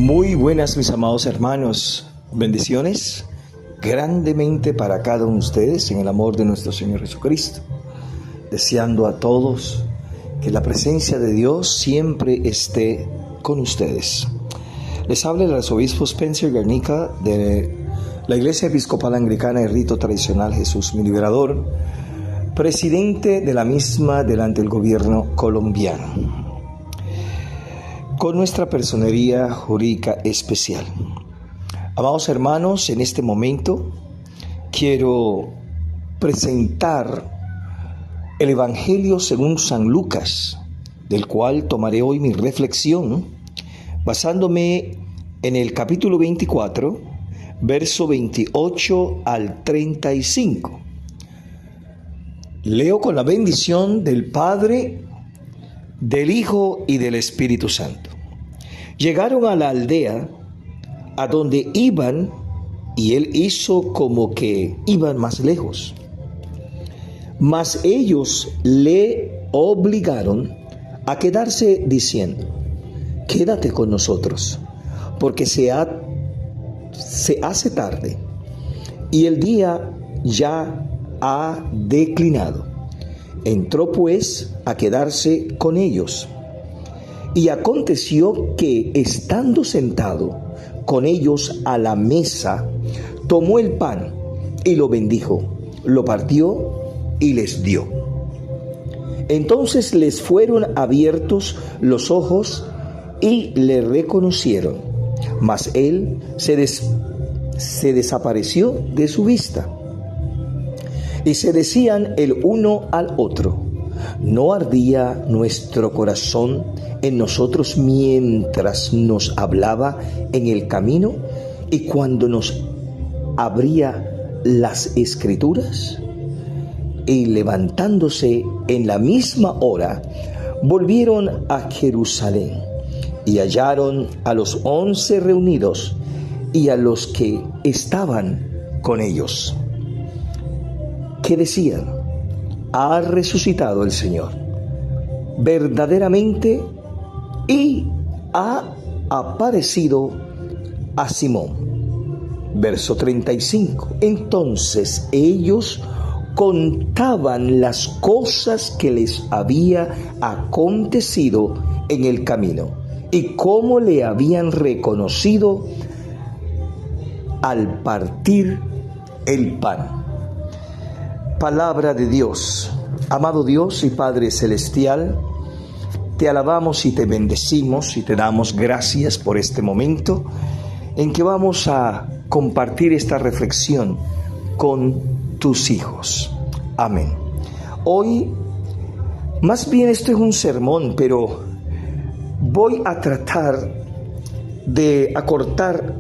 Muy buenas, mis amados hermanos. Bendiciones grandemente para cada uno de ustedes en el amor de nuestro Señor Jesucristo. Deseando a todos que la presencia de Dios siempre esté con ustedes. Les habla el arzobispo Spencer Garnica de la Iglesia Episcopal Anglicana y Rito Tradicional Jesús mi Liberador, presidente de la misma delante del gobierno colombiano, con nuestra personería jurídica especial. Amados hermanos, en este momento quiero presentar el Evangelio según San Lucas, del cual tomaré hoy mi reflexión, basándome en el capítulo 24, verso 28 al 35. Leo con la bendición del Padre, del Hijo y del Espíritu Santo. Llegaron a la aldea a donde iban, y él hizo como que iban más lejos. Mas ellos le obligaron a quedarse diciendo: quédate con nosotros, porque se hace tarde y el día ya ha declinado. Entró pues a quedarse con ellos. Y aconteció que, estando sentado con ellos a la mesa, tomó el pan y lo bendijo, lo partió y les dio. Entonces les fueron abiertos los ojos y le reconocieron, mas él se desapareció de su vista. Y se decían el uno al otro: ¿no ardía nuestro corazón en nosotros mientras nos hablaba en el camino y cuando nos abría las Escrituras? Y levantándose en la misma hora, volvieron a Jerusalén y hallaron a los 11 reunidos y a los que estaban con ellos, que decían: ha resucitado el Señor verdaderamente y ha aparecido a Simón. Verso 35. Entonces ellos contaban las cosas que les había acontecido en el camino y cómo le habían reconocido al partir el pan. Palabra de Dios. Amado Dios y Padre Celestial, te alabamos y te bendecimos y te damos gracias por este momento en que vamos a compartir esta reflexión con tus hijos. Amén. Hoy, más bien esto es un sermón, pero voy a tratar de acortar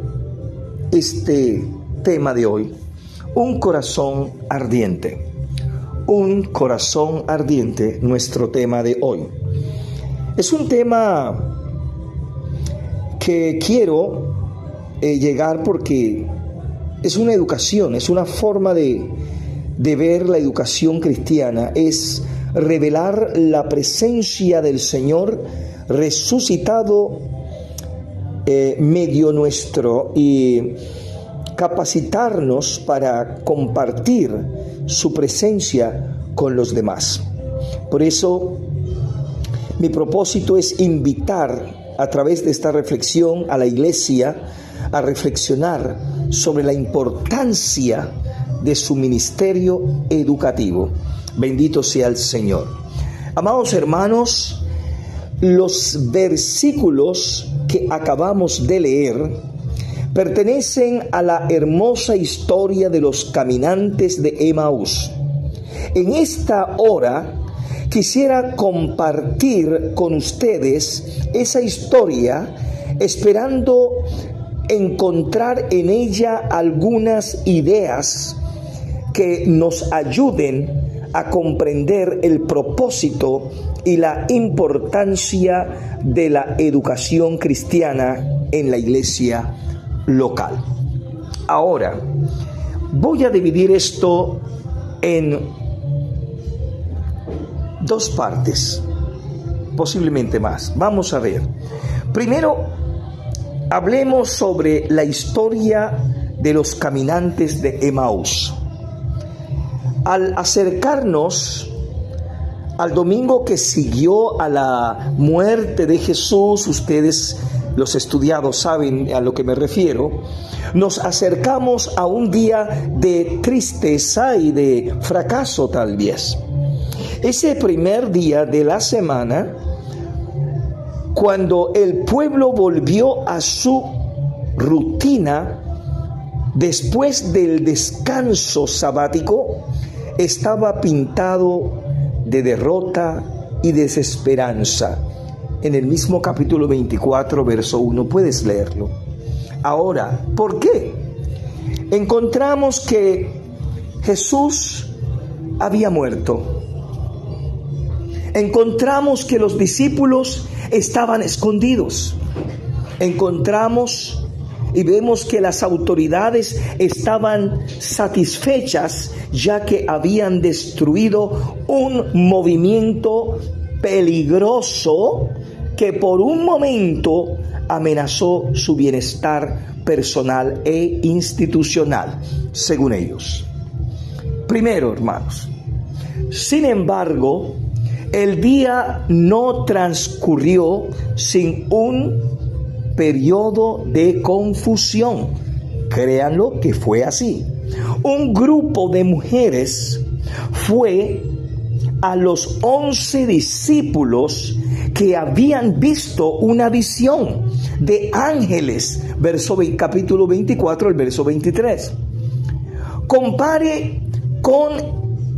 este tema de hoy: un corazón ardiente. Un corazón ardiente, nuestro tema de hoy. Es un tema que quiero llegar porque es una educación, es una forma de ver la educación cristiana, es revelar la presencia del Señor resucitado medio nuestro y capacitarnos para compartir su presencia con los demás. Por eso, mi propósito es invitar a través de esta reflexión a la iglesia a reflexionar sobre la importancia de su ministerio educativo. Bendito sea el Señor. Amados hermanos, los versículos que acabamos de leer pertenecen a la hermosa historia de los caminantes de Emaús. En esta hora quisiera compartir con ustedes esa historia, esperando encontrar en ella algunas ideas que nos ayuden a comprender el propósito y la importancia de la educación cristiana en la iglesia local. Ahora, voy a dividir esto en dos partes, posiblemente más. Vamos a ver. Primero, hablemos sobre la historia de los caminantes de Emaús. Al acercarnos al domingo que siguió a la muerte de Jesús, ustedes los estudiados saben a lo que me refiero, nos acercamos a un día de tristeza y de fracaso tal vez. Ese primer día de la semana, cuando el pueblo volvió a su rutina, después del descanso sabático, estaba pintado de derrota y desesperanza. En el mismo capítulo 24, verso 1, puedes leerlo. Ahora, ¿por qué? Encontramos que Jesús había muerto. Encontramos que los discípulos estaban escondidos. Encontramos y vemos que las autoridades estaban satisfechas, ya que habían destruido un movimiento peligroso que por un momento amenazó su bienestar personal e institucional, según ellos. Primero, hermanos, sin embargo, el día no transcurrió sin un periodo de confusión. Créanlo que fue así. Un grupo de mujeres fue a los 11 discípulos que habían visto una visión de ángeles, capítulo 24, el verso 23. Compare con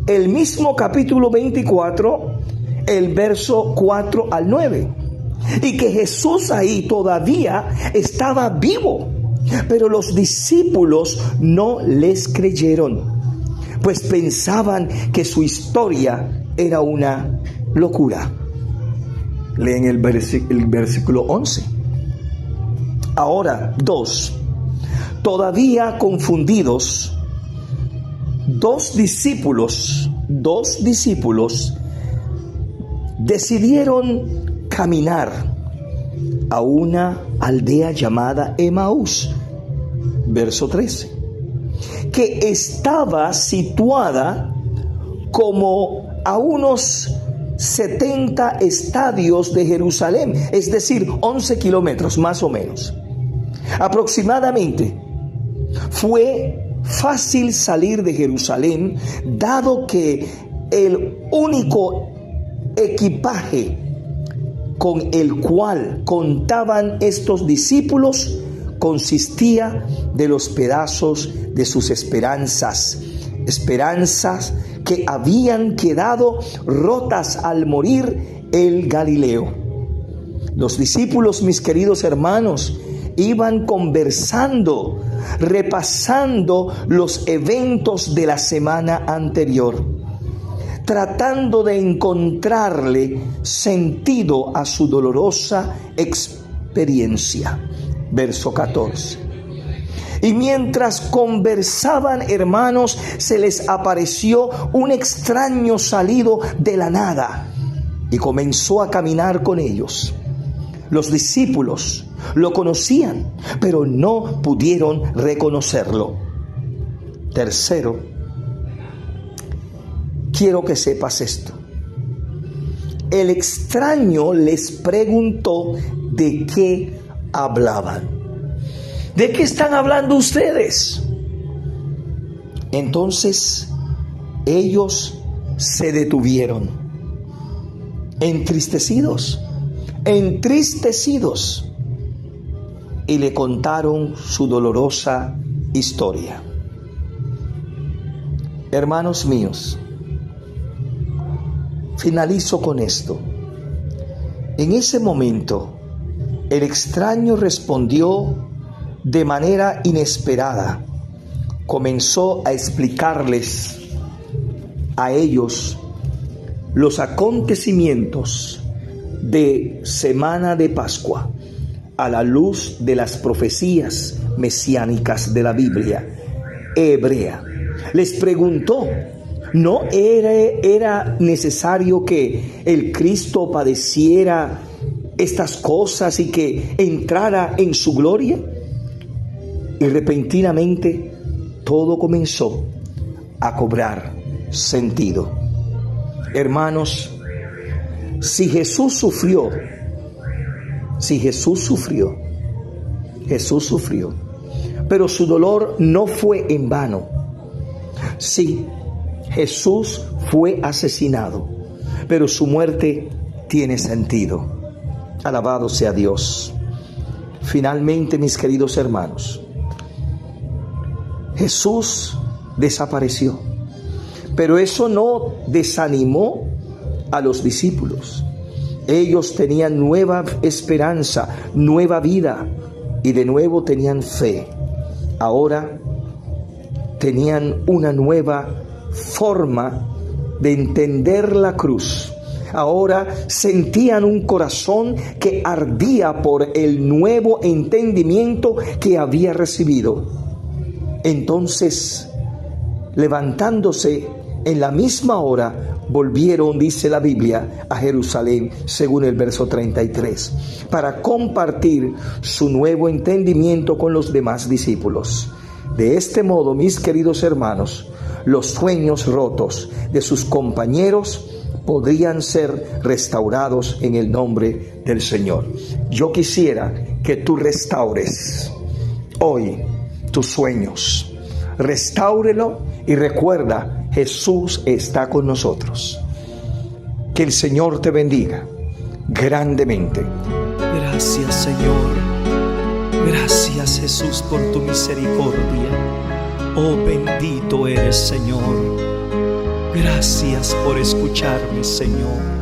el mismo capítulo 24, el verso 4 al 9. Y que Jesús ahí todavía estaba vivo, pero los discípulos no les creyeron, pues pensaban que su historia era una locura. Leen el versículo 11. Ahora, todavía confundidos, dos discípulos decidieron caminar a una aldea llamada Emaús, verso 13, que estaba situada como a unos 70 estadios de Jerusalén, es decir, 11 kilómetros más o menos. Aproximadamente fue fácil salir de Jerusalén, dado que el único equipaje con el cual contaban estos discípulos consistía de los pedazos de sus esperanzas que habían quedado rotas al morir el Galileo. Los discípulos, mis queridos hermanos, iban conversando, repasando los eventos de la semana anterior, tratando de encontrarle sentido a su dolorosa experiencia. Verso 14. Y mientras conversaban, hermanos, se les apareció un extraño salido de la nada y comenzó a caminar con ellos. Los discípulos lo conocían, pero no pudieron reconocerlo. Tercero, quiero que sepas esto. El extraño les preguntó de qué hablaban. ¿De qué están hablando ustedes? Entonces ellos se detuvieron, entristecidos, y le contaron su dolorosa historia. Hermanos míos, finalizo con esto. En ese momento, el extraño respondió de manera inesperada. Comenzó a explicarles a ellos los acontecimientos de Semana de Pascua a la luz de las profecías mesiánicas de la Biblia hebrea. Les preguntó, ¿no era necesario que el Cristo padeciera estas cosas y que entrara en su gloria? Y repentinamente todo comenzó a cobrar sentido. Hermanos, si Jesús sufrió, pero su dolor no fue en vano. Sí, Jesús fue asesinado, pero su muerte tiene sentido. Alabado sea Dios. Finalmente, mis queridos hermanos, Jesús desapareció, pero eso no desanimó a los discípulos. Ellos tenían nueva esperanza, nueva vida, y de nuevo tenían fe. Ahora tenían una nueva forma de entender la cruz. Ahora sentían un corazón que ardía por el nuevo entendimiento que había recibido. Entonces, levantándose en la misma hora, volvieron, dice la Biblia, a Jerusalén, según el verso 33, para compartir su nuevo entendimiento con los demás discípulos. De este modo, mis queridos hermanos, los sueños rotos de sus compañeros podrían ser restaurados en el nombre del Señor. Yo quisiera que tú restaures hoy tus sueños. Restáurelo y recuerda, Jesús está con nosotros. Que el Señor te bendiga grandemente. Gracias, Señor. Gracias, Jesús, por tu misericordia. Oh, bendito eres, Señor. Gracias por escucharme, Señor.